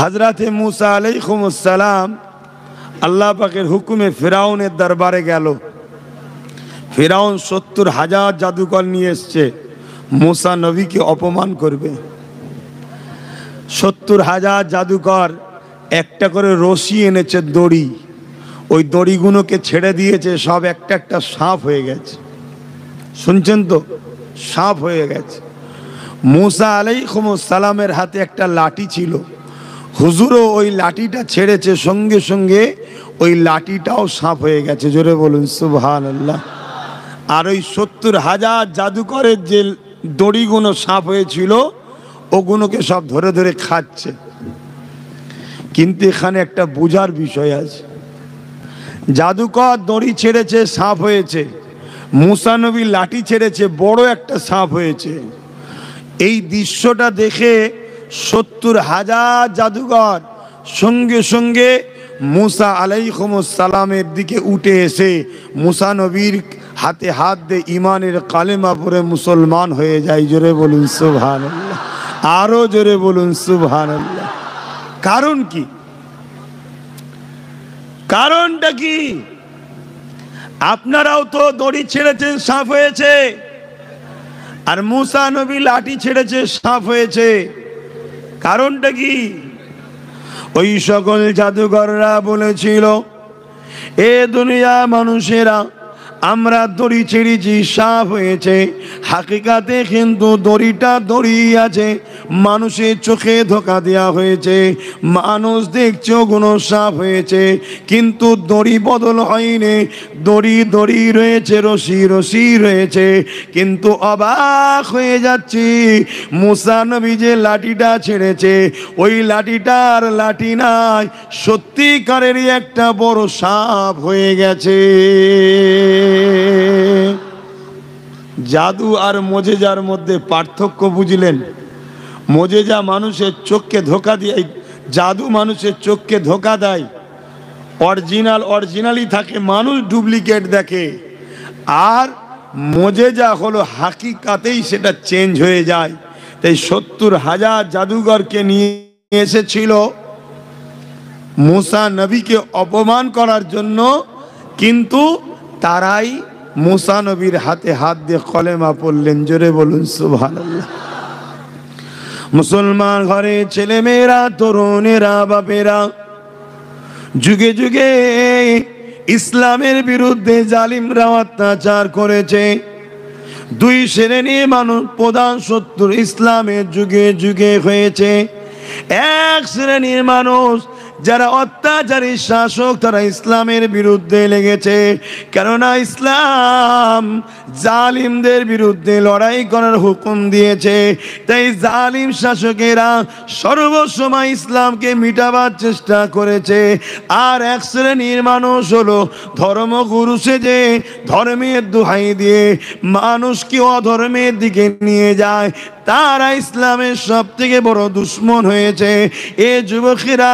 হযরতে মুসা আলাইহিস সালাম আল্লাহ পাকের হুকুমে ফিরাউনের দরবারে গেল। ফিরাউন ৭০,০০০ জাদুকর নিয়ে এসছে মুসা নবীকে অপমান করবে। ৭০,০০০ জাদুকর একটা করে রশি এনেছে, দড়ি। ওই দড়িগুলোকে ছেড়ে দিয়েছে, সব একটা একটা সাপ হয়ে গেছে। শুনছেন তো? সাপ হয়ে গেছে। মুসা আলাইহিস সালামের হাতে একটা লাঠি ছিল, হুজুরও ওই লাঠিটা ছেড়েছে, সঙ্গে সঙ্গে ওই লাঠিটাও সাপ হয়ে গেছে। জোরে বলুন সুবহানাল্লাহ। আর ওই ৭০,০০০ জাদুকরের যে দড়িগুলো সাপ হয়েছিল ওগুলোকে সব ধরে ধরে খাচ্ছে। কিন্তু এখানে একটা বোঝার বিষয় আছে। জাদুকর দড়ি ছেড়েছে, সাপ হয়েছে। মুসা নবী লাঠি ছেড়েছে, বড় একটা সাপ হয়েছে। এই দৃশ্যটা দেখে ৭০,০০০ জাদুকর সঙ্গে সঙ্গে মুসা আলাইহিস সালামের দিকে উঠে এসে মুসা নবীর হাতে হাত দিয়ে ইমানের কালেমা পড়ে মুসলমান হয়ে যায়। জোরে বলুন সুবহানাল্লাহ, আরো জোরে বলুন সুবহানাল্লাহ। কারণ কি? কারণটা কি? আপনারাও তো দড়ি ছেড়েছেন, সাপ হয়েছে, আর মুসা নবী লাঠি ছেড়েছে, সাপ হয়েছে। কারণটা কি? ওই সকল জাদুকররা বলেছিল, এ দুনিয়া মানুষেরা, আমরা দড়ি ছেড়েছি, সাপ হয়েছে। হাকিকাতে কিন্তু দড়িটা দড়ি আছে, মানুষের চোখে ধোঁকা দেওয়া হয়েছে। মানুষ দেখছে ওগুলো সাপ হয়েছে, কিন্তু দড়ি বদল হয়নি। দড়ি দড়ি রয়েছে, রশি রশি রয়েছে। কিন্তু অবাক হয়ে যাচ্ছি, মুসা নবী যে লাঠিটা ছেড়েছে ওই লাঠিটার লাঠি নাই, সত্যিকারেরই একটা বড় সাপ হয়ে গেছে। জাদু আর মোজেজার মধ্যে পার্থক্য বুঝলেন? মোজেজা মানুষের চোখকে ধোঁকা দিয়ে, জাদু মানুষের চোখকে ধোঁকা দেয়। অরিজিনাল অরিজিনালই থাকে, মানুষ ডুপ্লিকেট দেখে। আর মোজেজা হলো হাকিকাতেই সেটা চেঞ্জ হয়ে যায়। তাই ৭০,০০০ জাদুঘরকে নিয়ে এসেছিল মুসা নবীকে অপমান করার জন্য, কিন্তু তারাই মুসা নবীর হাতে হাত দিয়ে কলেমা পড়লেন। জোরে বলুন সুবহানাল্লাহ। মুসলমান ঘরে ছেলে মেয়েরা, তরুণেরা, বাপেরা যুগে যুগে ইসলামের বিরুদ্ধে জালিমরা অত্যাচার করেছে। দুই শ্রেণীর মানুষ প্রধান শত্রু ইসলামের যুগে যুগে হয়েছে। এক শ্রেণীর মানুষ যারা অত্যাচারী শাসক, তারা ইসলামের বিরুদ্ধে লেগেছে। কেননা ইসলাম জালিমদের বিরুদ্ধে লড়াই করার হুকুম দিয়েছে। তাই জালিম শাসকেরা সর্বসময় ইসলামকে মিটাবার চেষ্টা করেছে। আর এক শ্রেণীর মানুষ হলো ধর্মগুরু সেজে ধর্মের দোহাই দিয়ে মানুষকে অধর্মের দিকে নিয়ে যায়। তারা ইসলামের সব থেকে বড় দুশ্মন হয়েছে। এ যুবকেরা,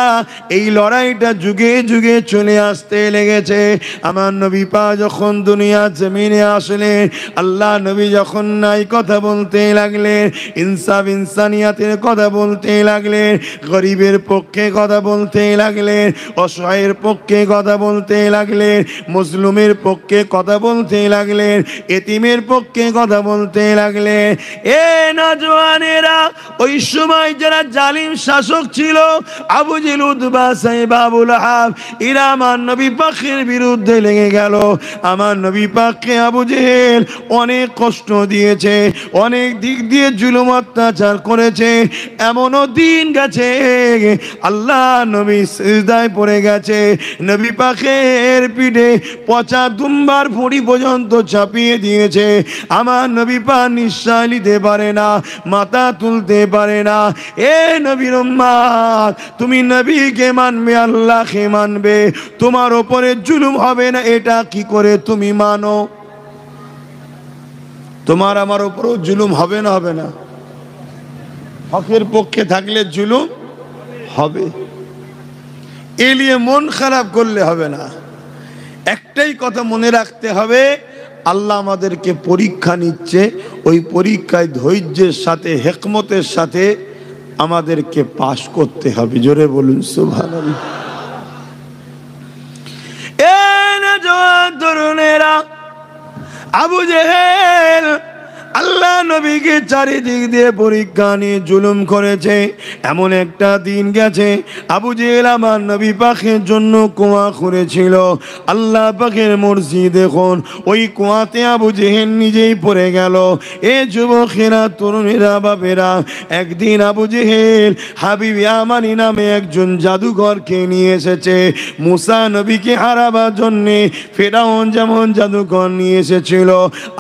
এই লড়াইটা যুগে যুগে চলে আসতে লেগেছে। আমার নবী পাক যখন দুনিয়া জমিনে আসলেন, আল্লাহ নবী যখন নাই কথা বলতে লাগলেন, ইনসাফ ইনসানিয়াতের কথা বলতে লাগলেন, গরিবের পক্ষে কথা বলতে লাগলেন, অসহায়ের পক্ষে কথা বলতে লাগলেন, মুসলিমের পক্ষে কথা বলতে লাগলেন, এতিমের পক্ষে কথা বলতে লাগলেন। এ নওজওয়ানেরা, ওই সময় যারা জালিম শাসক ছিল, আবু জেহেল, উতবা, সাইবা, আবু লাহাব, এরা আমার নবী পাকের বিরুদ্ধে লেগে গেল। আমার নবী পাককে আবু জেহেল অনেক কষ্ট দিয়েছে, অনেক দিক দিয়ে জুলুম অত্যাচার করেছে। এমনও দিন গেছে আল্লাহ নবী সিজদায় পড়ে গেছে, নবী পাকের পিঠে পচা দুম্বার ভুঁড়ি পর্যন্ত চাপিয়ে দিয়েছে। আমার নবী পাক নিঃশ্বাস নিতে পারে না, মাথা তুলতে পারে না। এ নবীর উম্মত, তুমি নবীকে মানবে, আল্লাহকে মানবে, তোমার উপরে জুলুম হবে না, এটা কি করে তুমি মানো? তোমার আমার উপরও জুলুম হবে না? হবে না? হকের পক্ষে থাকলে জুলুম হবে, এ নিয়ে মন খারাপ করলে হবে না। একটাই কথা মনে রাখতে হবে, আল্লাহ আমাদেরকে পরীক্ষা নিচ্ছে। ওই পরীক্ষায় ধৈর্যের সাথে, হিকমতের সাথে আমাদেরকে পাশ করতে হবে। জোরে বলুন সুবহানাল্লাহ। এ নওজোয়ান তরুণেরা, আবু জেহেল আল্লাহ নবীকে চারিদিক দিয়ে পরীক্ষা নিয়ে জুলুম করেছে। এমন একটা দিন গেছে, আবু জেহেল আমার নবী পাকের জন্য কুয়া করেছিল। আল্লাহ পাকের মর্জি দেখুন, ওই কুয়াতে আবু জেহেল নিজেই পড়ে গেল। এ যুবকেরা, তরুণেরা, বাপেরা, একদিন আবু জেহেল হাবিব ইয়ামানি নামে একজন জাদুঘরকে নিয়ে এসেছে মুসা নবীকে হারাবার জন্যে। ফেরাউন যেমন জাদুকর নিয়ে এসেছিল,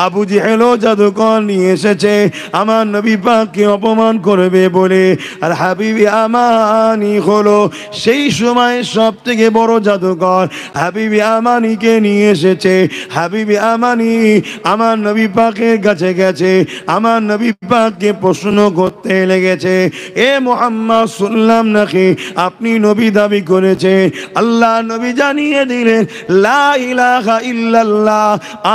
আবু জেহেলও জাদুকর নিয়ে এসেছে আমার নবী পাককে অপমান করবে বলে। আর হাবিব ইয়ামানি হলো সেই সময় সব থেকে বড় জাদুকর। হাবিব ইয়ামানিকে নিয়ে এসেছে। হাবিব ইয়ামানি আমার নবী পাকের কাছে গেছে, আমার নবী পাককে প্রশ্ন করতে লেগেছে, এ মুহাম্মদ শুনলাম নাকি আপনি নবী দাবি করেছে। আল্লাহ নবী জানিয়ে দিলেন, লা ইলাহা ইল্লাল্লাহ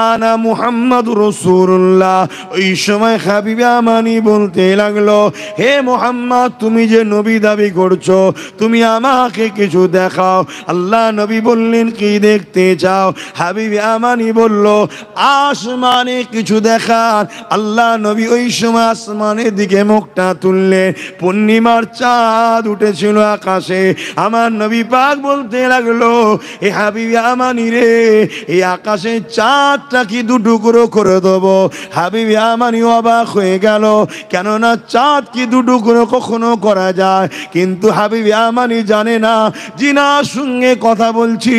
আনা মুহাম্মাদুর রাসূলুল্লাহ। ওই সময় হাবিব ইয়ামানি বলতে লাগলো, হে মুহাম্মদ, তুমি যে নবী দাবি করছো, তুমি আমাকে কিছু দেখাও। আল্লাহ নবী বললেন, কি দেখতে চাও? হাবিব ইয়ামানি বলল, আসমানে কিছু দেখার। আল্লাহ নবী ওই সময় আসমানের দিকে মুখটা তুললেন। পূর্ণিমার চাঁদ উঠেছিল আকাশে। আমার নবী পাক বলতে লাগলো, এ হাবিব ইয়ামানি রে, এই আকাশের চাঁদটা কি দুটুকরো করে দেবো? হাবিব ইয়ামানি অবাক হয়ে গেল, কেননা চাঁদ কি দুটুকরো কখনো করা যায়? কিন্তু হাবিব ইয়ামানি জানে না, জিনার সঙ্গে কথা বলছি,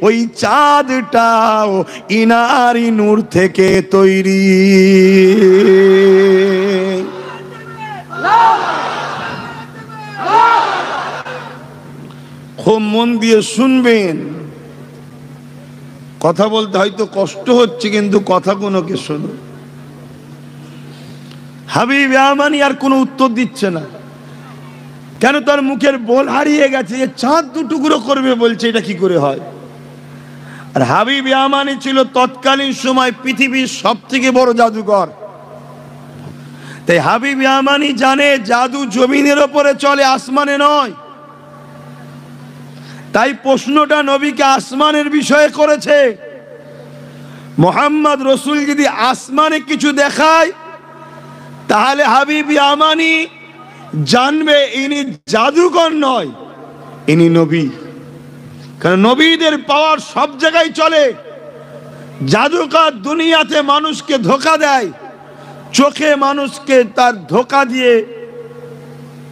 ওই চাঁদটাও ইনারি নূর থেকে তৈরি। খুব মন দিয়ে শুনবেন, কথা বলতে হয়তো কষ্ট হচ্ছে, কিন্তু কথাগুলোকে শুনুন। হাবিব ইয়ামানি আর কোনো উত্তর দিচ্ছে না, কেন? তার মুখের বল হারিয়ে গেছে। যে চাঁদ দুটুকরো করবে বলছে, এটা কি করে হয়? আর হাবিব ইয়ামানি ছিল তৎকালীন সময় পৃথিবীর সব থেকে বড় জাদুকর। তাই হাবিব ইয়ামানি জানে জাদু জমিনের ওপরে চলে, আসমানে নয়। তাই প্রশ্নটা নবীকে আসমানের বিষয়ে করেছে। মুহাম্মদ রসুল যদি আসমানে কিছু দেখায়, তাহলে হাবিব ইয়ামানি জানবে ইনি জাদুকর নয়, ইনি নবী। কারণ নবীদের পাওয়ার সব জায়গায় চলে। জাদুকর দুনিয়াতে মানুষকে ধোঁকা দেয়, চোখে মানুষকে তার ধোঁকা দিয়ে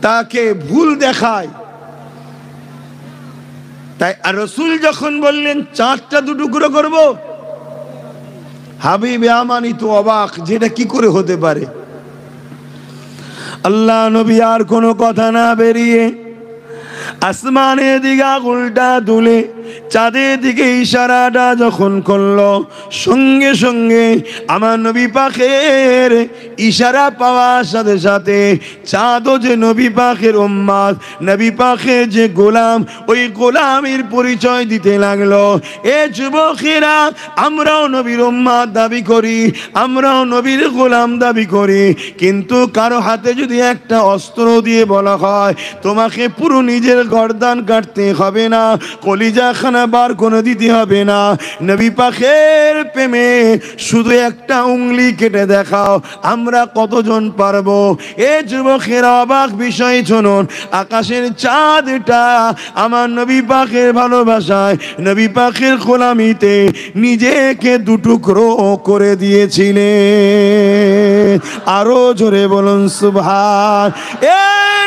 তাকে ভুল দেখায়। তাই রসুল যখন বললেন চাঁদটা দুটুকরো করব, হাবিব ইয়ামানি তো অবাক, যেটা কি করে হতে পারে। আল্লাহ নবী আর কোনো কথা না বেরিয়ে আসমানের দিকে আঙুলটা তুলে চাঁদের দিকে ইশারাটা যখন করলো, সঙ্গে সঙ্গে আমার নবী পাকের ইশারা পাওয়ার সাথে সাথে চাঁদও যে নবী পাকের উম্মত, নবী পাকের যে গোলাম, ওই গোলামের পরিচয় দিতে লাগলো। এ যুবকেরা, আমরাও নবীর উম্মত দাবি করি, আমরাও নবীর গোলাম দাবি করি, কিন্তু কারো হাতে যদি একটা অস্ত্র দিয়ে বলা হয় তোমাকে পুরো নিজের গর্দান কাটতে হবে না, কলিজা খানা বার করে দিতে হবে না, নবী পাকের প্রেমে শুধু একটা উংলি কেটে দেখাও, আমরা কতজন পারবো? এ যুবকের অবাক বিষয় শুনুন, আকাশের চাঁদটা আমার নবী পাকের ভালোবাসায়, নবী পাকের গোলামিতে নিজেকে দুটুকরো করে দিয়েছিলেন। আরো জোরে বলুন সুবহান। এ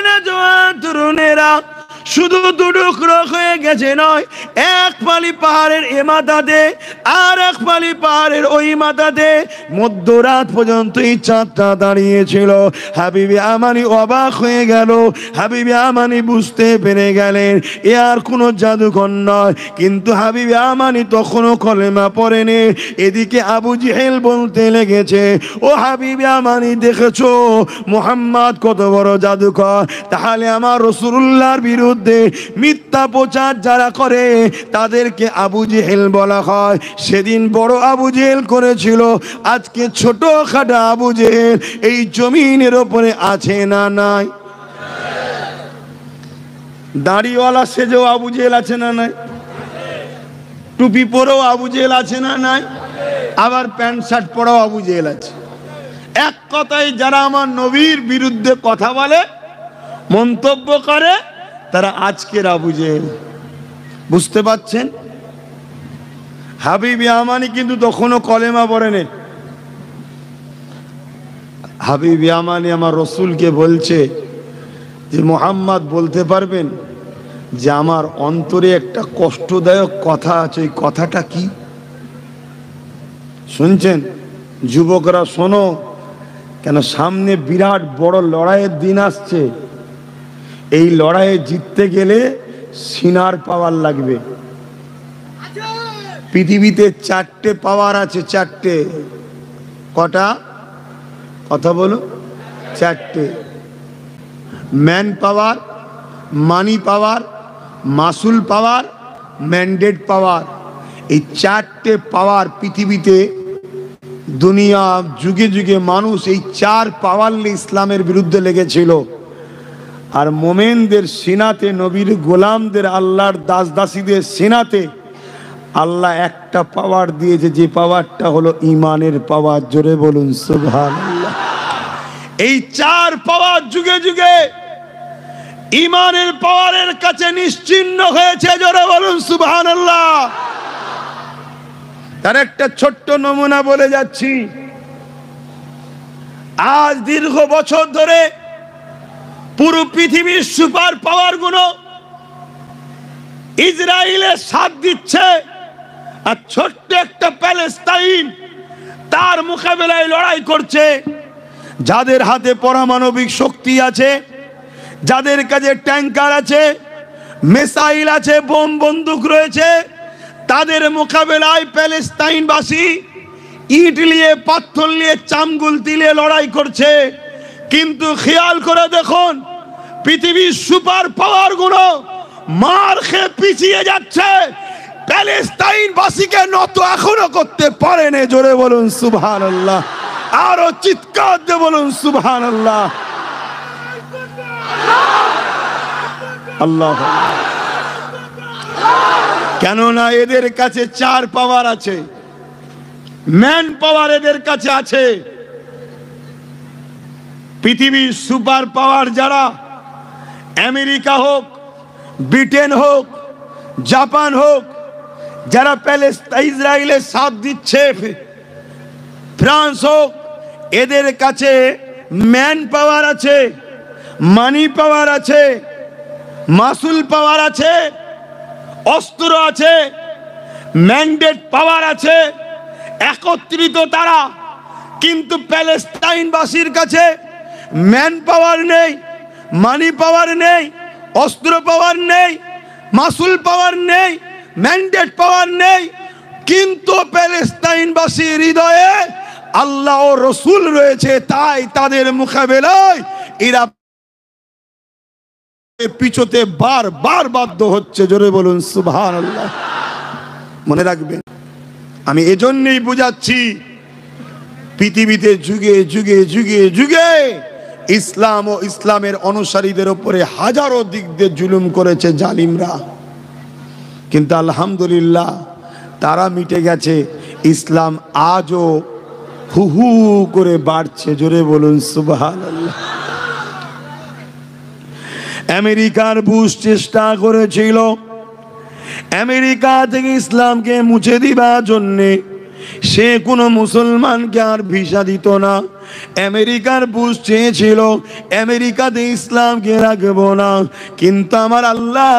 নওজোয়ান তরুণেরা, শুধু দুটুকরো হয়ে গেছে নয়, এক পালি পাহাড়ের এ মাথাতে আর এক পালি পাহাড়ের ওই মাথাতে মধ্যরাত পর্যন্ত এই চাঁদটা দাঁড়িয়েছিল। হাবিব ইয়ামানি অবাক হয়ে গেল। হাবিব ইয়ামানি বুঝতে পেরে গেলেন এ আর কোনো জাদুকর নয়। কিন্তু হাবিব ইয়ামানি তখনও কলেমা পড়েনি। এদিকে আবু জেহেল বলতে লেগেছে, ও হাবিব ইয়ামানি, দেখেছো মুহাম্মদ কত বড় জাদুকর, তাহলে আমার রাসূলুল্লাহর বিরুদ্ধে মিথ্যা প্রচার যারা করে তাদেরকে আবু জেহেল বলা হয়। সেদিন বড় আবু জেহেল করেছিল, আজকে ছোট খাটো আবু জেহেল এই জমিনের ওপরে আছে না নাই? দাড়িওয়ালা সেজেও আবু জেহেল আছে না নাই? টুপি পরেও আবু জেহেল আছে না নাই? আবার প্যান্ট শার্ট পরেও আবু জেহেল আছে। এক কথায় যারা আমার নবীর বিরুদ্ধে কথা বলে, মন্তব্য করে, তারা আজকের আবু জেহেল। বুঝতে পারছেন? হাবিব ইয়ামানি কিন্তু তখনও কলেমা পড়েনি। হাবিব ইয়ামানি আমার রসুলকে বলছে যে মুহাম্মদ বলতে পারবেন যে আমার অন্তরে একটা কষ্টদায়ক কথা আছে, এই কথাটা কি? শুনছেন যুবকরা? শোনো, কেন সামনে বিরাট বড় লড়াইয়ের দিন আসছে। এই লড়াইয়ে জিততে গেলে সিনার পাওয়ার লাগবে। পৃথিবীতে 4টে পাওয়ার আছে, 4টে। কটা? কথা বলো। 4টে। ম্যান পাওয়ার, মানি পাওয়ার, মাসুল পাওয়ার, ম্যান্ডেট পাওয়ার। এই 4টে পাওয়ার পৃথিবীতে দুনিয়া যুগে যুগে মানুষ এই 4 পাওয়ার নিয়ে ইসলামের বিরুদ্ধে লেগেছিল। আর মোমেনদের সিনাতে, নবীর গোলামদের, আল্লাহর দাস দাসীদের সিনাতে আল্লাহ একটা পাওয়ার দিয়েছে, যে পাওয়ারটা হলো ইমানের পাওয়ার। জোরে বলুন সুবহানাল্লাহ। এই 4 পাওয়ার যুগে যুগে ইমানের পাওয়ারের কাছে নিশ্চিহ্ন হয়েছে। জোরে বলুন সুবহানাল্লাহ। তার একটা ছোট্ট নমুনা বলে যাচ্ছি। আজ দীর্ঘ বছর ধরে পুরো পৃথিবীর সুপার পাওয়ার গুলো ইসরায়েলের সাথ দিচ্ছে, আর ছোট্ট একটা প্যালেস্তাইন তার মোকাবেলায় লড়াই করছে। যাদের হাতে পারমাণবিক শক্তি আছে, যাদের কাছে ট্যাঙ্কার আছে, মিসাইল আছে, বোম বন্দুক রয়েছে, তাদের মোকাবেলায় প্যালেস্তাইনবাসী ইট নিয়ে, পাথর নিয়ে, চামগুলতি নিয়ে লড়াই করছে। কিন্তু খেয়াল করে দেখুন, পৃথিবীর সুপার পাওয়ার গুলো মার খেয়ে পিছিয়ে যাচ্ছে, প্যালেস্তাইনবাসীকে নত এখনো করতে পারেনি। জোরে বলুন সুবহানাল্লাহ। আরো চিৎকার দিয়ে বলুন সুবহানাল্লাহ। আল্লাহ। কেননা এদের কাছে 4 পাওয়ার আছে, ম্যান পাওয়ার এদের কাছে আছে। পৃথিবীর সুপার পাওয়ার যারা, আমেরিকা হোক, ব্রিটেন হোক, জাপান হোক, যারা ইসরায়েলের সাথ দিচ্ছে, ফ্রান্স হোক, এদের কাছে ম্যান পাওয়ার আছে, মানি পাওয়ার আছে, মাসুল পাওয়ার আছে, অস্ত্র আছে, ম্যান্ডেট পাওয়ার আছে, একত্রিত তারা। কিন্তু প্যালেস্তাইনবাসীর কাছে ম্যান পাওয়ার নেই, মানি পাওয়ার নেই, অস্ত্র পাওয়ার নেই, মাসুল পাওয়ার নেই, ম্যান্ডেট পাওয়ার নেই। কিন্তু প্যালেস্তাইনবাসীর হৃদয়ে আল্লাহ ও রসুল রয়েছে, তাই তাদের মোকাবেলায় এরা পিছতে বারবার বাধ্য হচ্ছে। জোরে বলুন সুবহানাল্লাহ। মনে রাখবেন, আমি এজন্যই বুঝাচ্ছি, পৃথিবীতে যুগে যুগে যুগে যুগে ইসলাম ও ইসলামের অনুসারীদের উপরে হাজারো দিক দিয়ে জুলুম করেছে জালিমরা, কিন্তু আলহামদুলিল্লাহ তারা মিটে গেছে। ইসলাম আজও হু হু করে বাড়ছে। জোরে বলুন সুবহানাল্লাহ। আমেরিকার বুশ চেষ্টা করেছিল আমেরিকা থেকে ইসলামকে মুছে দিবার জন্যে। সে কোনো মুসলমানকে আর ভিসা দিত না। আমেরিকার বুশ চেয়েছিল আমেরিকাতে ইসলামকে রাখবো না, কিন্তু আমার আল্লাহ,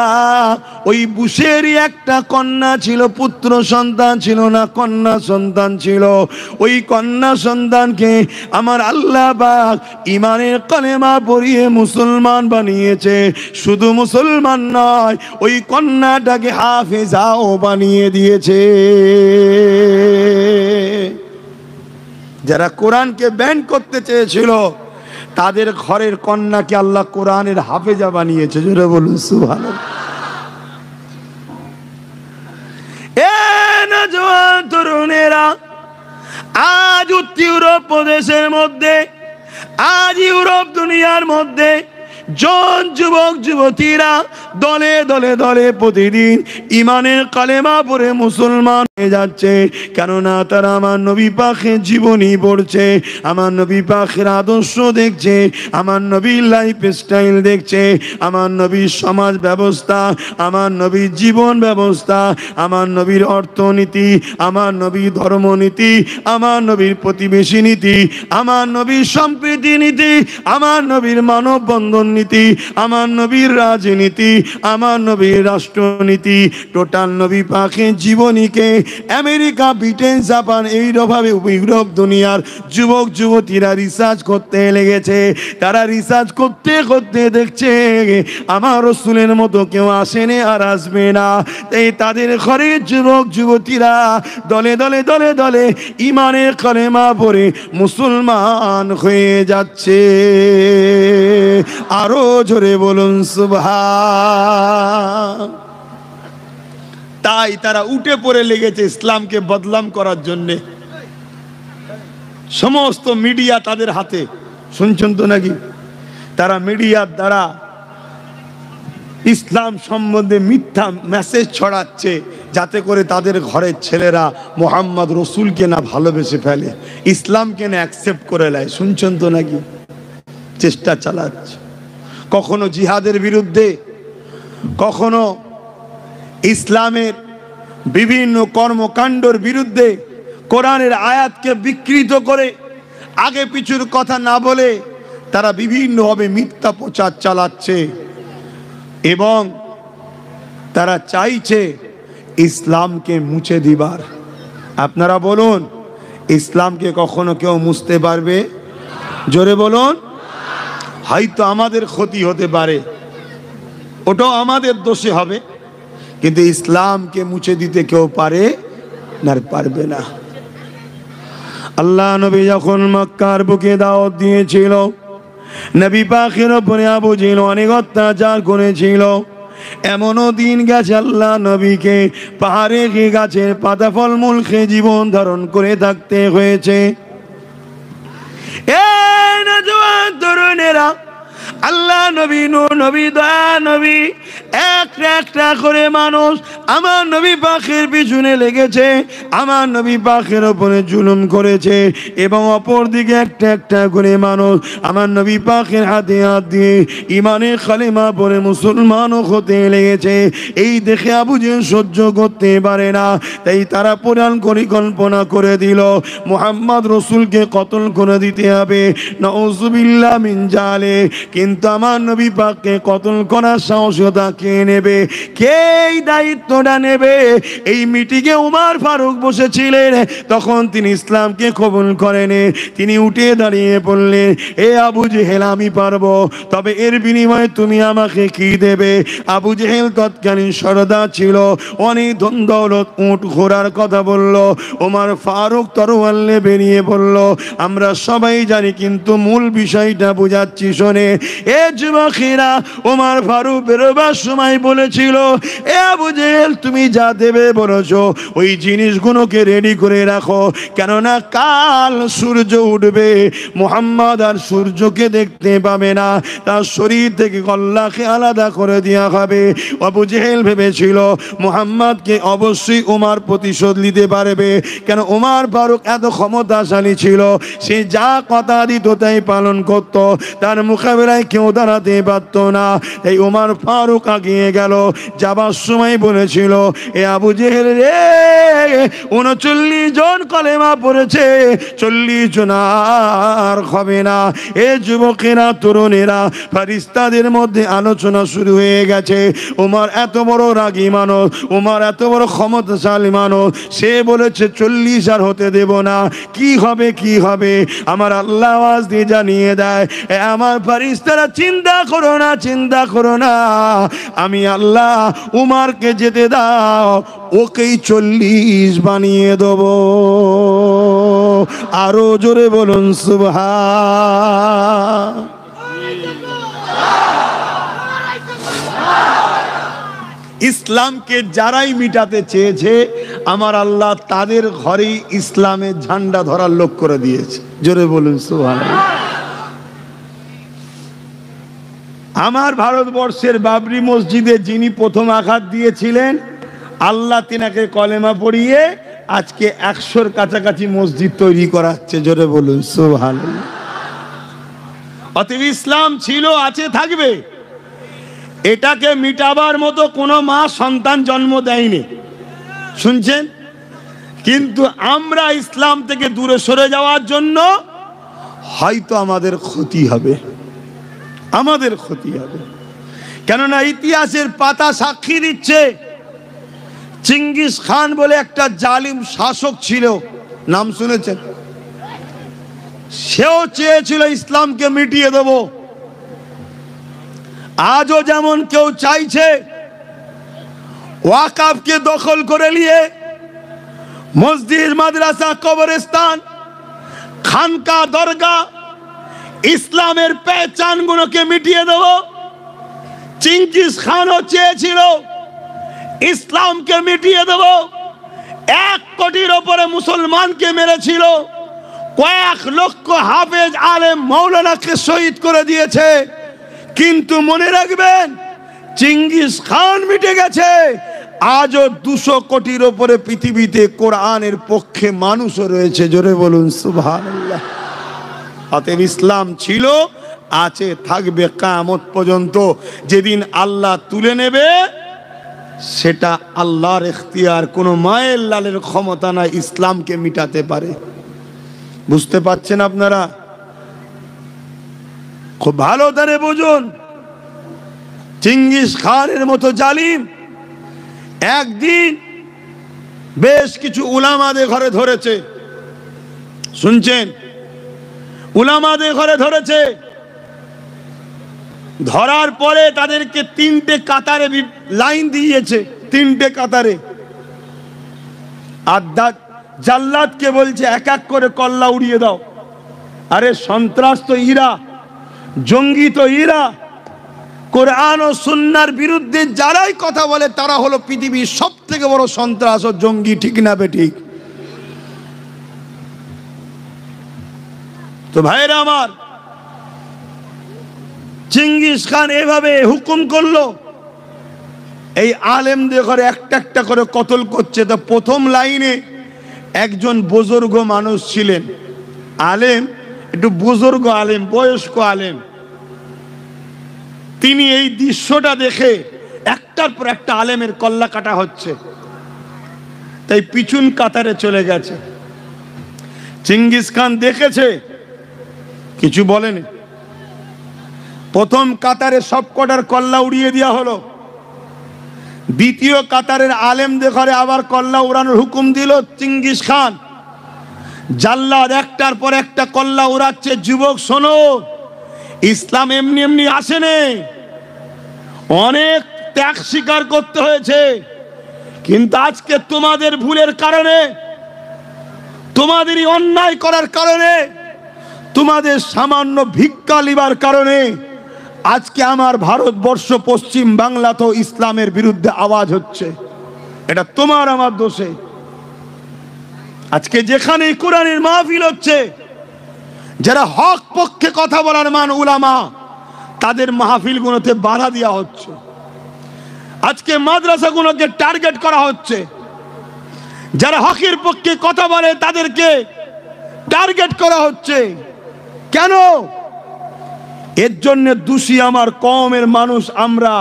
ওই বুশেরই একটা কন্যা ছিল, পুত্র সন্তান ছিল না, কন্যা সন্তান ছিল। ওই কন্যা সন্তানকে আমার আল্লাহ পাক ইমানের কলেমা পড়িয়ে মুসলমান বানিয়েছে। শুধু মুসলমান নয়, ওই কন্যাটাকে হাফেজাও বানিয়ে দিয়েছে। যারা কোরআনকে ব্যান করতে চেয়েছিল, তাদের ঘরের কন্যাকে আল্লাহ কোরআনের হাফেজা বানিয়েছে। জোরে বলুন সুবহানাল্লাহ। এ নওজোয়ান তরুণেরা, আজ উত্তর ইউরোপ প্রদেশের মধ্যে, আজ ইউরোপ দুনিয়ার মধ্যে জন যুবক যুবতীরা দলে দলে দলে প্রতিদিন ইমানের কালেমা পড়ে মুসলমান হয়ে যাচ্ছে, কেননা তারা আমার নবী পাকের জীবনী পড়ছে, আমার নবী পাকের আদর্শ দেখছে, আমার নবীর লাইফ স্টাইল দেখছে, আমার নবীর সমাজ ব্যবস্থা, আমার নবীর জীবন ব্যবস্থা, আমার নবীর অর্থনীতি, আমার নবীর ধর্মনীতি, আমার নবীর প্রতিবেশী নীতি, আমার নবীর সম্প্রীতি নীতি, আমার নবীর মানববন্ধন নীতি, আমার নবীর রাজনীতি, আমার নবীর রাষ্ট্রনীতি, টোটাল নবী পাকের জীবনীকে আমেরিকা, ব্রিটেন, জাপান এইভাবে ইউরোপ দুনিয়ার যুবক যুবতীরা রিসার্চ করতে লেগেছে। তারা রিসার্চ করতে করতে দেখছে আমার রাসূলের মতো কেউ আসেনি আর আসবে না। তাই তাদের ঘরের যুবক যুবতীরা দলে দলে দলে দলে ইমানের কালেমা পড়ে মুসলমান হয়ে যাচ্ছে। আরো জোরে বলুন সুবহান। তাই তারা উঠে পড়ে লেগেছে ইসলামকে বদনাম করার জন্য। সমস্ত মিডিয়া তাদের হাতে, শুনছেন তো নাকি? তারা মিডিয়ার দ্বারা ইসলাম সম্বন্ধে মিথ্যা মেসেজ ছড়াচ্ছে, যাতে করে তাদের ঘরের ছেলেরা মোহাম্মদ রসুলকে না ভালোবেসে ফেলে, ইসলামকে না অ্যাকসেপ্ট করে নেয়। শুনছেন তো নাকি? চেষ্টা চালাচ্ছে, কখনো জিহাদের বিরুদ্ধে, কখনো ইসলামের বিভিন্ন কর্মকাণ্ডের বিরুদ্ধে, কোরআনের আয়াতকে বিকৃত করে আগে পিছুর কথা না বলে তারা বিভিন্নভাবে মিথ্যা প্রচার চালাচ্ছে এবং তারা চাইছে ইসলামকে মুছে দিবার। আপনারা বলুন, ইসলামকে কখনো কেউ মুছতে পারবে? জোরে বলুন। হয়তো আমাদের ক্ষতি হতে পারে, ওটাও আমাদের দোষে হবে, কিন্তু ইসলামকে মুছে দিতে কেউ পারে না, পারবে না। আল্লাহ নবী যখন মক্কার বুকে দাওয়াত দিয়েছিল, নবী পাকের উপরে আবু জেহেল অনেক অত্যাচার করেছিল। এমনও দিন গেছে আল্লাহ নবীকে পাহাড়ে গাছের পাতা ফলমূল খেয়ে জীবন ধারণ করে থাকতে হয়েছে। এই নওজোয়ান তরুণেরা, আল্লাহ নবী, নূর নবী, দয়া নবী, একটা একটা করে মানুষ আমার নবী পাকের পিছনে লেগেছে, আমার নবী পাকের উপরে জুলুম করেছে, এবং অপর দিকে একটা একটা করে মানুষ আমার নবী পাকের হাতে হাত দিয়ে ইমানের কালেমা পড়ে মুসলমানও হতে লেগেছে। এই দেখে আবু জেহেল সহ্য করতে পারে না, তাই তারা পুরাণ পরিকল্পনা করে দিল মুহাম্মদ রসুলকে কতল করে দিতে হবে। নাউযুবিল্লাহ মিন জালিক। কিন্তু আমার নবী পাককে কতল করার সাহসতা কে নেবে? কে এই দায়িত্বটা নেবে? এই মিটিংয়ে উমর ফারুক বসেছিলেন, তখন তিনি ইসলামকে কবুল করেন। তিনি উঠে দাঁড়িয়ে বললেন, এ আবু জেহেল, আমি পারবো, তবে এর বিনিময়ে তুমি আমাকে কি দেবে? আবু জেহেল তৎকালীন সরদার ছিল, অনেক ধন দৌলত, উট ঘোড়ার কথা বলল। ওমর ফারুক তরোয়াল নিয়ে বেরিয়ে বলল, আমরা সবাই জানি, কিন্তু মূল বিষয়টা বুঝাচ্ছি শোনে। এ যুবকেরা, ওমর ফারুক বেরোবার সময় বলেছিল, এ আবু জেহেল, তুমি যা দেবে বলেছো ওই জিনিসগুলোকে রেডি করে রাখো, কেননা কাল সূর্য উঠবে, মুহাম্মদ আর সূর্যকে দেখতে পাবে না, তার শরীর থেকে গল্লাকে আলাদা করে দেওয়া হবে। আবু জেহেল ভেবেছিল মুহাম্মদকে অবশ্যই ওমর প্রতিশোধ নিতে পারবে, কেন ওমর ফারুক এত ক্ষমতাশালী ছিল, সে যা কথা দিত তাই পালন করত, তার মোকাবেলায় কেউ দাঁড়াতে পারত না। এই ওমর ফারুক আগিয়ে গেল, যাবার সময় বলেছিল, এ আবু জেহেল রে, 39 জন কলেমা পড়েছে, 40 জন আর হবে না। এ যুবকেরা, তরুণেরা, ফেরেশতাদের মধ্যে আলোচনা শুরু হয়ে গেছে। ওমর এত বড় রাগী মানুষ, ওমর এত বড় ক্ষমতাশালী মানুষ, সে বলেছে 40 আর হতে দেব না। কি হবে, কি হবে? আমার আল্লাহ আওয়াজ দিয়ে জানিয়ে দেয়, এ আমার ফেরেশতারা, চিন্তা করো না, চিন্তা করো না, আমি আল্লাহ উমরকে যেতে দাও, ওকেই 40 বানিয়ে দেব। আরো জোরে বলুন সুবহান। ইসলামকে যারাই মিটাতে চেয়েছে, আমার আল্লাহ তাদের ঘরেই ইসলামের ঝান্ডা ধরার লোক করে দিয়েছে। জোরে বলুন সুবহানাল্লাহ। আমার ভারতবর্ষের বাবরি মসজিদে যিনি প্রথম আঘাত দিয়েছিলেন, আল্লাহ তিনাকে কলেমা পড়িয়ে আজকে 100-র কাছাকাছি মসজিদ তৈরি করাচ্ছে। জোরে বলুন সুবহানাল্লাহ। অতএব ইসলাম ছিল, আছে, থাকবে। এটাকে মিটাবার মতো কোনো মা সন্তান জন্ম দেয়নি, শুনছেন? কিন্তু আমরা ইসলাম থেকে দূরে সরে যাওয়ার জন্য হয়তো আমাদের ক্ষতি হবে, আমাদের ক্ষতি হবে। কেননা ইতিহাসের পাতা সাক্ষী দিচ্ছে, চিঙ্গিস খান বলে একটা জালিম শাসক ছিল, নাম শুনেছেন? সেও চেয়েছিল ইসলামকে মিটিয়ে দেব। আজও যেমন কেউ চাইছে ওয়াকাফকে দখল করে নিয়ে মসজিদ, মাদ্রাসা, কবরস্থান, খানকা, দরগা, ইসলামের পেহচানগুলোকে মিটিয়ে দেব, চিঙ্গিস খানও চেয়েছিল ইসলামকে মিটিয়ে দেব। 1 কোটির ওপরে মুসলমানকে মেরেছিল, কয়েক লক্ষ হাফেজ আলেম মৌলানাকে শহীদ করে দিয়েছে। কিন্তু মনে রাখবেন, চিঙ্গিস খান মিটে গেছে, আজও 200 কোটির ওপরে পৃথিবীতে কোরআনের পক্ষে মানুষও রয়েছে। জোরে বলুন সুবহানাল্লাহ। অতএব ইসলাম ছিল, আছে, থাকবে কিয়ামত পর্যন্ত। যেদিন আল্লাহ তুলে নেবে সেটা আল্লাহর ইখতিয়ার, কোনো মায়ের লালের ক্ষমতা না ইসলামকে মিটাতে পারে। বুঝতে পারছেন আপনারা? খুব ভালো করে বুঝুন। চিঙ্গিস খানের মতো জালিম একদিন বেশ কিছু উলামাদের ঘরে ধরেছে, শুনছেন? উলামাদের ঘরে ধরেছে, ধরার পরে তাদেরকে 3টে কাতারে লাইন দিয়েছে, 3টে কাতারে। আর জাল্লাদকে বলছে এক এক করে কল্লা উড়িয়ে দাও। আরে সন্ত্রাস তো ইরা, জঙ্গি তো ইরা। কোরআন ও সুন্নাহর বিরুদ্ধে যারাই কথা বলে তারা হলো পৃথিবীর সবথেকে বড় সন্ত্রাস ও জঙ্গি, ঠিক না বেঠিক? তো ভাইরা আমার, চিঙ্গিস খান এভাবে হুকুম করলো, এই আলেমদের ঘরে একটা একটা করে কতল করছে। তো প্রথম লাইনে একজন বুজুর্গ মানুষ ছিলেন, আলেম, একটু বুজুর্গ আলেম, বয়স্ক আলেম। তিনি এই দৃশ্যটা দেখে একটার পর একটা আলেমের কল্লা কাটা হচ্ছে, তাই পিছন কাতারে চলে গেছে। চিঙ্গিস খান দেখেছে, কিছু বলেনি। প্রথম কাতারে সব কটার কল্লা উড়িয়ে দেওয়া হলো। দ্বিতীয় কাতারের আলেমদের ঘরে আবার কল্লা উড়ানোর হুকুম দিল চিঙ্গিস খান। জাল্লাদ একটার পর একটা কল্লা উড়াচ্ছে। যুবক শোনো, ইসলাম এমনি এমনি আসেনি, অনেক ত্যাগ স্বীকার করতে হয়েছে। কিন্তু আজকে তোমাদের ভুলের কারণে, তোমাদেরই অন্যায় করার কারণে, তোমাদের সামান্য ভিক্ষা লিবার কারণে আজকে আমার ভারতবর্ষ, পশ্চিম বাংলা তো ইসলামের বিরুদ্ধে আওয়াজ হচ্ছে। এটা তোমার আমার দোষে। আজকে যেখানে কোরআনের মাহফিল হচ্ছে, যারা হক পক্ষে কথা বলার মান উলামা, তাদের মাহফিলগুলোতে বাধা দেওয়া হচ্ছে। আজকে মাদ্রাসাগুলোকে টার্গেট করা হচ্ছে। যারা হকের পক্ষে কথা বলে তাদেরকে টার্গেট করা হচ্ছে। কেন? এর জন্য দোষী আমার কওমের মানুষ আমরা।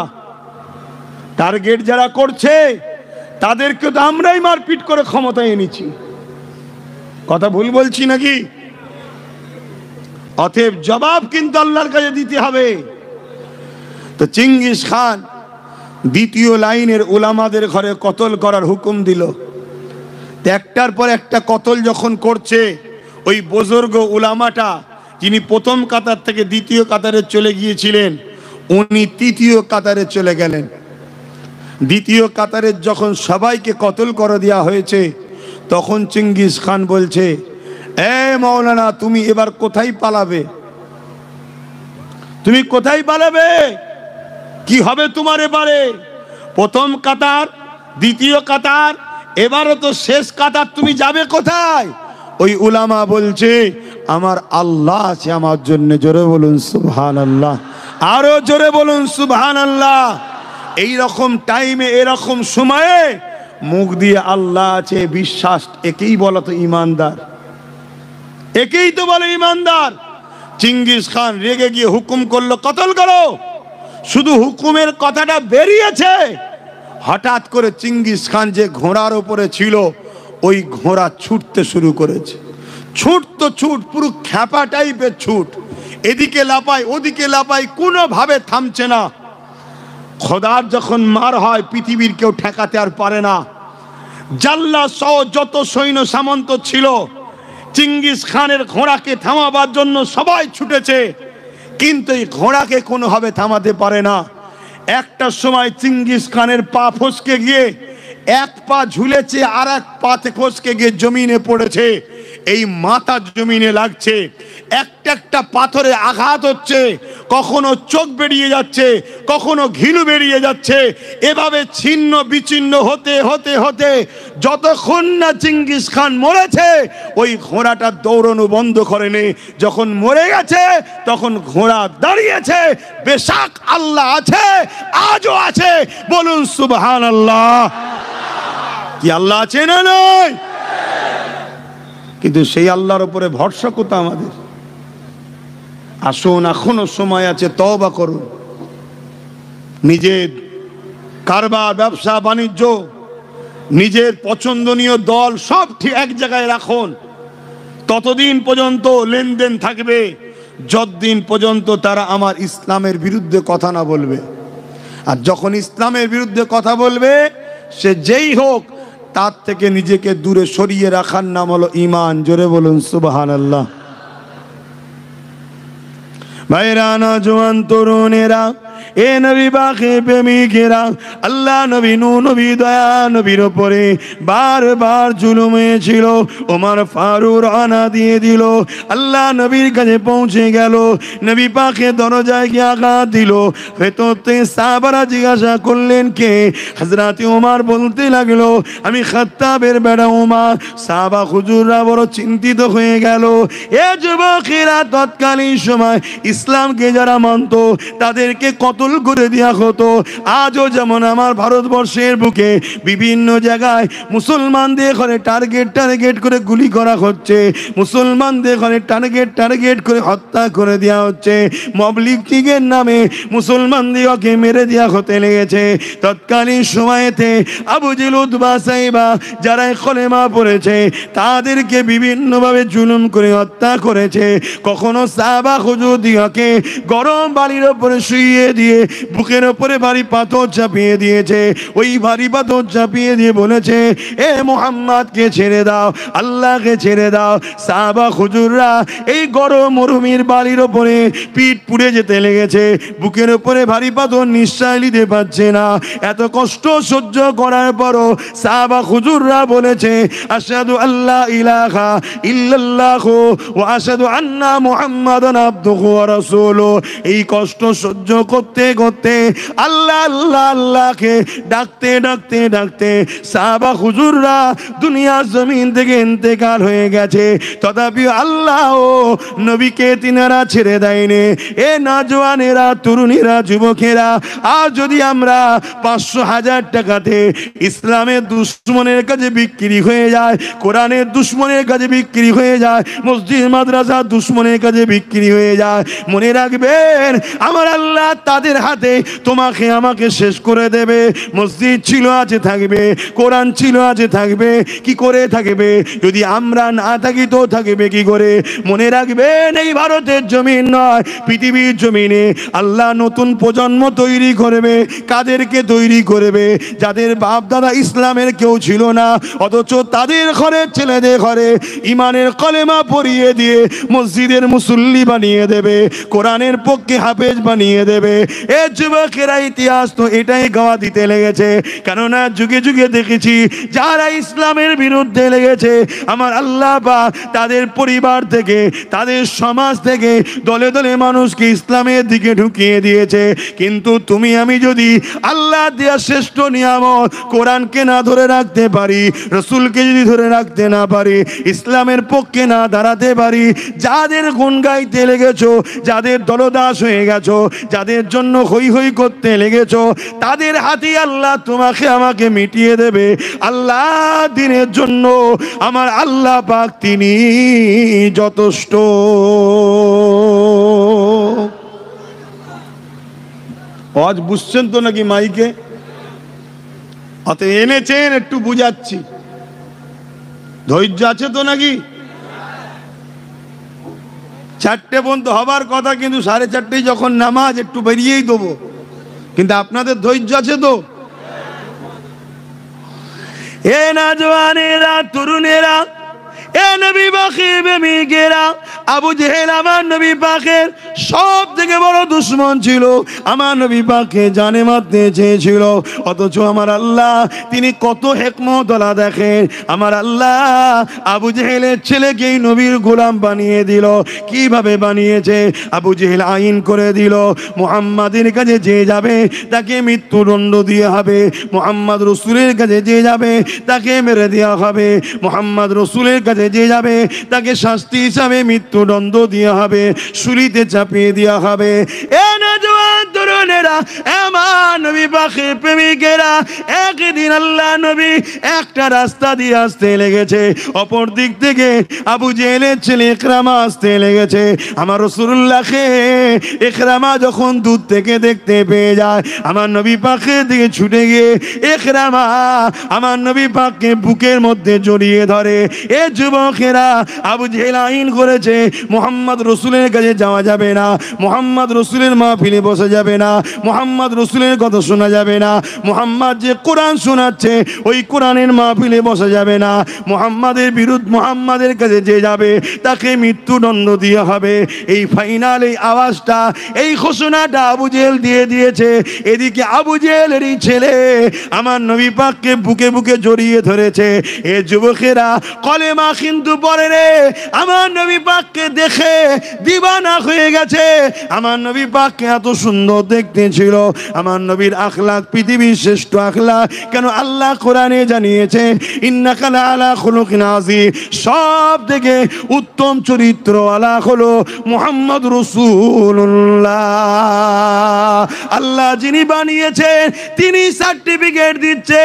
টার্গেট যারা করছে তাদেরকে তো আমরাই মারপিট করে ক্ষমতায় এনেছি। কথা ভুল বলছি নাকি? অতএব জবাব কিন্তু আল্লাহর কাছে দিতে হবে। তো চিঙ্গিস খান দ্বিতীয় লাইনের উলামাদের ঘরে কতল করার হুকুম দিল। একটার পর একটা কতল যখন করছে, ওই বুজুর্গ উলামাটা যিনি প্রথম কাতার থেকে দ্বিতীয় কাতারে চলে গিয়েছিলেন, উনি তৃতীয় কাতারে চলে গেলেন। দ্বিতীয় কাতারে যখন সবাইকে কতল করে দেওয়া হয়েছে, তখন চিঙ্গিস খান বলছে, এ মাওলানা, তুমি এবার কোথায় পালাবে? তুমি কোথায় পালাবে? কি হবে তোমার এবারে? প্রথম কাতার, দ্বিতীয় কাতার, এবারও তো শেষ কাতার, তুমি যাবে কোথায়? ওই উলামা বলছে, আমার আল্লাহ আছে আমার জন্য। জোরে বলুন সুবহানাল্লাহ। আরো জোরে বলুন সুবহানাল্লাহ। এই রকম টাইমে এরকম সময়ে মুখ দিয়ে আল্লাহ আছে বিশ্বাস, একেই বলা তো ইমানদার, একেই তো বলে ইমানদার। চিঙ্গিস খান রেগে গিয়ে হুকুম করলো কতল করো, শুধু হুকুমের কথাটা বেরিয়েছে, হঠাৎ করে চিঙ্গিস খান যে ঘোড়ার উপরে ছিল ওই ঘোড়া ছুটতে শুরু করেছে। ছুট তো ছুট, পুরো খ্যাপা টাইপের ছুট, এদিকে লাপায় ওদিকে লাপায়, কোনোভাবে থামছে না। খোদার যখন মার হয় পৃথিবীর কেউ ঠেকাতে আর পারে না। জাল্লা সহ যত সৈন্য সামন্ত ছিল চিঙ্গিস খানের ঘোড়াকে থামাবার জন্য সবাই ছুটেছে, কিন্তু এই ঘোড়াকে কোনোভাবে থামাতে পারে না। একটা সময় চিঙ্গিস খানের পা ফসকে গিয়ে এক পা ঝুলেছে আর এক পাতে ফসকে গিয়ে জমিনে পড়েছে। এই মাথা জমিনে লাগছে, একটা একটা পাথরে আঘাত হচ্ছে, কখনো চোখ বেরিয়ে যাচ্ছে, কখনো ঘিলু বেরিয়ে যাচ্ছে। এভাবে ছিন্ন বিচ্ছিন্ন হতে হতে হতে যতক্ষণ না চিঙ্গিস খান মরেছে ওই ঘোড়াটা দৌড়ানো বন্ধ করেনি। যখন মরে গেছে তখন ঘোড়া দাঁড়িয়েছে। বেশক আল্লাহ আছে, আজও আছে, বলুন সুবহানাল্লাহ। কি আল্লাহ আছে না নয়? কিন্তু সেই আল্লাহর উপরে ভরসা কোথা আমাদের? আসুন, এখনো সময় আছে, তওবা করুন। নিজের কারবার, ব্যবসা বাণিজ্য, নিজের পছন্দনীয় দল সব ঠিক এক জায়গায় রাখুন। ততদিন পর্যন্ত লেনদেন থাকবে যতদিন পর্যন্ত তারা আমার ইসলামের বিরুদ্ধে কথা না বলবে। আর যখন ইসলামের বিরুদ্ধে কথা বলবে, সে যেই হোক, তার থেকে নিজেকে দূরে সরিয়ে রাখার নাম হলো ঈমান। জোরে বলুন সুবহানাল্লাহ। ভাইরা, নওজোয়ান তরুণেরা, এ নবী বাকে প্রেমিকেরা, আল্লাহ নবী নূহ নবী দয়া নবীর উপরে বারবার জুলুম হয়েছিল। ওমর ফারুক রানা দিয়ে দিল, আল্লাহ নবীর কাছে পৌঁছে গেল, নবী পাকে দরজায় গিয়ে আঘাত দিল। ভেতরতে সাহাবারা জিজ্ঞাসা করলেন কে? হযরত ওমর বলতে লাগলো আমি খাত্তাবের বেটা ওমর। সাহাবা হুজুররা বড় চিন্তিত হয়ে গেল। এ যুবকেরা, তৎকালীন সময় ইসলামকে যারা মানত তাদেরকে কতল করে দেওয়া হতো। আজও যেমন আমার ভারতবর্ষের বুকে বিভিন্ন জায়গায় মুসলমানদের ঘরে টার্গেট করে গুলি করা হচ্ছে, মুসলমানদের ঘরে টার্গেট করে হত্যা করে দেওয়া হচ্ছে, মবলিগের নামে মুসলমানদেরকে মেরে দেওয়া হতে লেগেছে। তৎকালীন সময়েতে আবু জেল, উতবা, সাইবা যারা কলেমা পড়েছে তাদেরকে বিভিন্নভাবে জুলুম করে হত্যা করেছে। কখনো সাহাবা হুজুর দিয়াকে গরম বালির উপরে শুইয়ে দিয়ে বুকের উপরে ভারী পাথর চাপিয়ে দিয়েছে। ওই ভারী পাথর চাপিয়ে দিয়ে বলেছে এ মুহাম্মদকে ছেড়ে দাও, আল্লাহকে ছেড়ে দাও। সাহাবা হুজুররা এই গরম মরুভূমির বালির উপরে পিঠ পুড়ে যেতে লেগেছে, বুকের উপরে ভারী পাথর, নিঃশ্বাস নিতে পারছে না। এত কষ্ট সহ্য করার পরও সাহাবা হুজুররা বলেছে আশহাদু আল্লা ইলাহা ইল্লাল্লাহু ওয়া আশহাদু আন্না মুহাম্মাদান আবদুহু ওয়া রাসূলুহু। এই কষ্ট সহ্য করতে করতে আল্লাহ আল্লাহ আল্লাহকে ডাকতে ডাকতে ডাকতে সাহাবা হুজুররা দুনিয়ার জমিন থেকে ইন্তেকাল হয়ে গেছে। তথাপি আল্লাহ ও নবীকে তিনারা ছেড়ে দেয়নি। এ নওজোয়ানেরা, তরুণীরা, যুবকেরা, আর যদি আমরা 500,000 টাকাতে ইসলামের দুশ্মনের কাছে বিক্রি হয়ে যায়, কোরআনের দুশ্মনের কাছে বিক্রি হয়ে যায়, মসজিদ মাদ্রাসা দুশ্মনের কাছে বিক্রি হয়ে যায়, মনে রাখবেন আমার আল্লাহ তাদের হাতে তোমাকে আমাকে শেষ করে দেবে। মসজিদ ছিল আছে থাকবে, কোরআন ছিল আছে থাকবে, কি করে থাকবে? যদি আমরা না থাকি তো থাকবে কি করে? মনে রাখবেন এই ভারতের জমিন নয়, পৃথিবীর জমিনে আল্লাহ নতুন প্রজন্ম তৈরি করবে। কাদেরকে তৈরি করবে? যাদের বাপ দাদা ইসলামের কেউ ছিল না, অথচ তাদের ঘরের ছেলেদের ঘরে ইমানের কলেমা পড়িয়ে দিয়ে মসজিদের মুসল্লি বানিয়ে দেবে, কোরআনের পক্ষে হাফেজ বানিয়ে দেবে। এ যুবকেরা ইতিহাস তো এটাই গাওয়া দিতে লেগেছে। কেননা যুগে যুগে দেখেছি যারা ইসলামের বিরুদ্ধে লেগেছে আমার আল্লাহ পাক তাদের পরিবার থেকে তাদের সমাজ থেকে দলে দলে মানুষকে ইসলামের দিকে ঢুকিয়ে দিয়েছে। কিন্তু তুমি আমি যদি আল্লাহ দেয়া শ্রেষ্ঠ নিয়ামত কোরআনকে না ধরে রাখতে পারি, রসুলকে যদি ধরে রাখতে না পারি, ইসলামের পক্ষে না দাঁড়াতে পারি, যাদের গুণ গাইতে লেগেছো, যাদের দলদাস হয়ে গেছো, যাদের জন্য হই হই করতে লেগেছো, তাদের হাতে আল্লাহ তোমাকে আমাকে মিটিয়ে দেবে। আল্লাহ দিনের জন্য আমার আল্লাহ পাক তিনি যথেষ্ট। আজ বুঝছেন তো নাকি মাইকে? অত এনেছেন একটু বুঝাচ্ছি, ধৈর্য আছে তো নাকি? 4টে পর্যন্ত হবার কথা, কিন্তু 4:30 যখন নামাজ একটু বেরিয়েই দেবো, কিন্তু আপনাদের ধৈর্য আছে তো? এ নওজওয়ানেরা, তরুণেরা, এ নবী পাকের প্রেমিকেরা, আবু জেহেল আমার নবী পাকের সব থেকে বড় দুশ্মন ছিল, আমার নবী পাককে জানে মারতে চেয়েছিল। অথচ আমার আল্লাহ তিনি কত হিকমতওয়ালা দেখেন, আমার আল্লাহ আবু জেহেলের ছেলেকেই নবীর গোলাম বানিয়ে দিল। কিভাবে বানিয়েছে? আবু জেহেল আইন করে দিল মুহাম্মাদের কাছে যে যাবে তাকে মৃত্যুদণ্ড দেওয়া হবে, মুহাম্মদ রসুলের কাছে যে যাবে তাকে মেরে দেওয়া হবে, মুহাম্মদ রসুলের কাছে যে যাবে তাকে শাস্তি হিসাবে মৃত্যুদণ্ড দেওয়া হবে, শুলিতে চাপিয়ে দেওয়া হবে। এ নওজওয়ান তরুণেরা, আমার নবী পাকের প্রেমিকেরা, একদিন আল্লাহ নবী একটা রাস্তা দিয়ে আসতে লেগেছে, অপর দিক থেকে আবু জেহেলের ছেলে ইকরামা আসতে লেগেছে। আমার রাসূলুল্লাহকে ইকরামা যখন দূর থেকে দেখতে পেয়ে যায়, আমার নবী পাকের দিকে ছুটে গিয়ে ইকরামা আমার নবী পাককে বুকের মধ্যে জড়িয়ে ধরে। এ যুবকেরা, আবু জেহেল আইন করেছে মুহাম্মদ রসুলের কাছে যাওয়া যাবে না, মুহাম্মদ রসুলের মাহফিলে বসে যাবে না, মুহাম্মদ রসুলের কথা শোনা যাবে না, মুহাম্মদ যে কোরআন শোনাচ্ছে ওই কোরআনের মাহফিলে বসা যাবে না, মুহাম্মাদের বিরুদ্ধে মুহাম্মাদের কাছে যে যাবে তাকে মৃত্যুদণ্ড দেওয়া হবে। এই ফাইনাল এই আওয়াজটা, এই ঘোষণাটা আবু জেহেল দিয়ে দিয়েছে। এদিকে আবু জেহেলেরই ছেলে আমার নবী পাককে বুকে বুকে জড়িয়ে ধরেছে। এ যুবকেরা, কলেমা কিন্তু পড়ে রে, আমার নবী পাককে দেখে দিবানা হয়ে গেছে। আমার নবী পাককে এত সুন্দর দেখতে ছিল, আমার নবীর আখলাক পৃথিবীর শ্রেষ্ঠ আখলাক। কেন? আল্লাহ কোরআনে জানিয়েছে ইন্নাকা লাআলা খুলুকিন আযীম, সব থেকে উত্তম চরিত্র আলা হলো মুহাম্মদ রাসূলুল্লাহ। আল্লাহ যিনি বানিয়েছেন তিনি সার্টিফিকেট দিচ্ছে।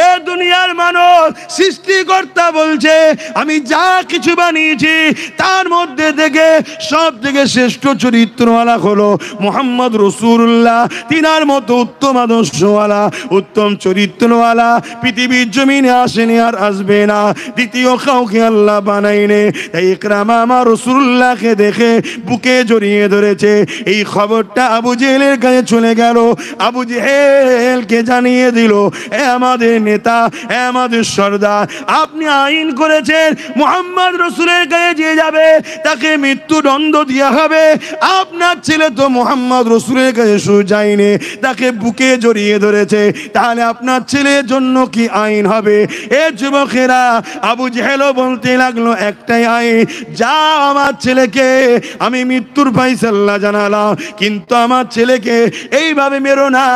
এ দুনিয়ার মানুষ, সৃষ্টিকর্তা বলছে আমি যা কিছু বানিয়েছি তার মধ্যে থেকে সব থেকে শ্রেষ্ঠ চরিত্রওয়ালা হলো মুহাম্মদ রাসূলুল্লাহ। তিনার মতো উত্তম আদর্শওয়ালা, উত্তম চরিত্রওয়ালা পৃথিবীর জমিনে আসেনি, আর আসবে না, দ্বিতীয় কাউকে আল্লাহ বানাইনি। তাই ইকরামা আমার রাসূলুল্লাহকে দেখে বুকে জড়িয়ে ধরেছে। এই খবরটা আবু জেহেলের কাছে চলে গেল, আবু জেহেলকে জানিয়ে দিল, এ আমাদের নেতা, এ আমাদের সর্দার, আপনি আইন করেছেন মুহাম্মদ রসুলের কাছে যে যাবে তাকে মৃত্যুদণ্ড দেওয়া হবে। আপনার ছেলে তো মুহাম্মদ রসুলের কাছে শুধু যায়নি, তাকে বুকে জড়িয়ে ধরেছে, তাহলে আপনার ছেলের জন্য কি আইন হবে? এ যুবকেরা, আবু জেহেলও বলতে লাগলো একটাই আইন, যা আমার ছেলেকে আমি মৃত্যুর ফায়সালা জানালাম, কিন্তু আমার ছেলেকে এইভাবে মেরো না।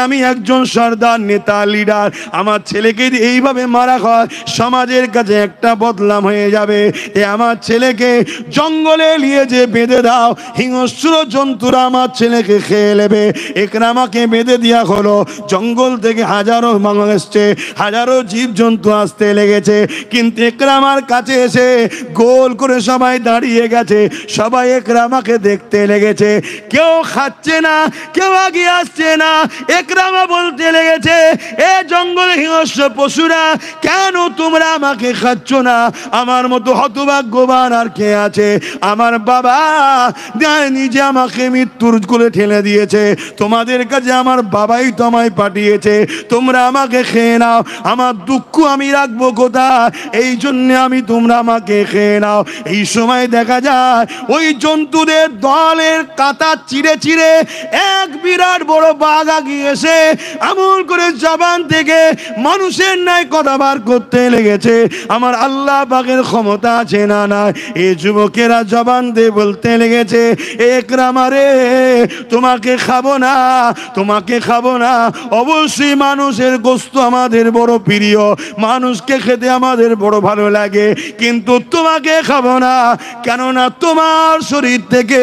আমি একজন সর্দার, নেতা, লিডার, আমার ছেলেকে এইভাবে মারা হয় সমাজের কাছে একটা বদনাম হয়ে যাবে। এ আমার ছেলেকে জঙ্গলে নিয়ে যে বেঁধে দাও, হিংস্র জন্তুরা আমার ছেলেকে খেয়ে নেবে। ইকরামাকে বেঁধে দেওয়া হলো। জঙ্গল থেকে হাজারো মানুষ এসছে, হাজারো জীব জন্তু আসতে লেগেছে, কিন্তু ইকরামার কাছে এসে গোল করে সবাই দাঁড়িয়ে গেছে, সবাই ইকরামাকে দেখতে লেগেছে। কেউ খাচ্ছে না, কেউ আগে আসছে না। ইকরামা বলতে লেগেছে, এ জঙ্গলে হিংস্র পশুরা, কেন তোমরা আমাকে খাচ্ছ না? আমার মতো হতভাগ্যবান আর কে আছে? আমার বাবা নিজে আমাকে মৃত্যুর কোলে ঠেলে দিয়েছে, তোমাদের কাছে আমার বাবাই তো আমায় পাঠিয়েছে, তোমরা আমাকে খেয়ে নাও, আমার দুঃখ আমি রাখবো কোথায়? এই জন্য আমি, তোমরা আমাকে খেয়ে নাও। এই সময় দেখা যায় ওই জন্তুদের দলের কাঁটা চিরে চিরে এক বিরাট বড় বাঘ আগিয়ে এসে আমল করে জবান থেকে মানুষের ন্যায় কথা বার করতে লেগেছে। আমার আল্লাহ পাকের ক্ষমতা আছে না নাই? এই যুবকেরা জবান দিয়ে বলতে লেগেছে, একরামারে তোমাকে খাবো না, তোমাকে খাবো না। অবশ্যই মানুষের গোশত আমাদের বড় প্রিয়, মানুষকে খেতে আমাদের বড় ভালো লাগে, কিন্তু তোমাকে খাবো না। কেননা তোমার শরীর থেকে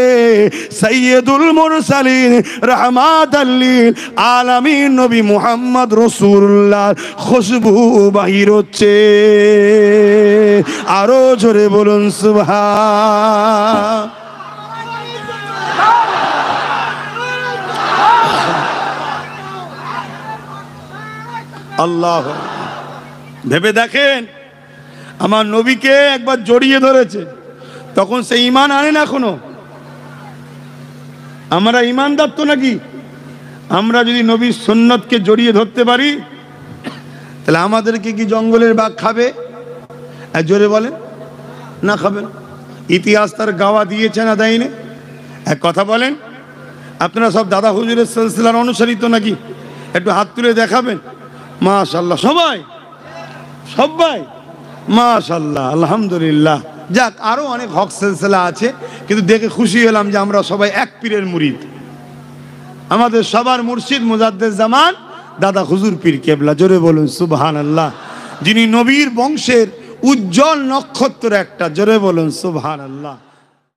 সাইয়্যিদুল মুরসালিন রাহমাতাল লিল আলামিন নবী মুহাম্মদ রাসূলুল্লাহ খুশবু বাহির হচ্ছে। আরো জোরে বলুন সুবহান। আল্লাহ, ভেবে দেখেন, আমার নবীকে একবার জড়িয়ে ধরেছে, তখন সে ঈমান আনে না এখনো? আমরা ঈমানদার তো নাকি? আমরা যদি নবীর সুন্নতকে জড়িয়ে ধরতে পারি, তাহলে আমাদেরকে কি জঙ্গলের বাঘ খাবে? জোরে বলেন, না খাবেন? ইতিহাস তার গাওয়া দিয়েছে না দেয়নি? এক কথা বলেন, আপনারা সব দাদা হুজুরের সিলসিলার অনুসারিত নাকি? একটু হাত তুলে দেখাবেন। মাশাআল্লাহ, সবাই সবাই মাশাআল্লাহ, আলহামদুলিল্লাহ। যাক, আরো অনেক হক সিলসিলা আছে, কিন্তু দেখে খুশি হলাম যে আমরা সবাই এক পীরের মুরিদ। আমাদের সবার মুর্শিদ মুজাদ্দেদ জামান দাদা হুজুর পীর কেবলা। জোরে বলুন সুবহানাল্লাহ। যিনি নবীর বংশের উজ্জ্বল নক্ষত্র একটা। জোরে বলুন সুবহানাল্লাহ।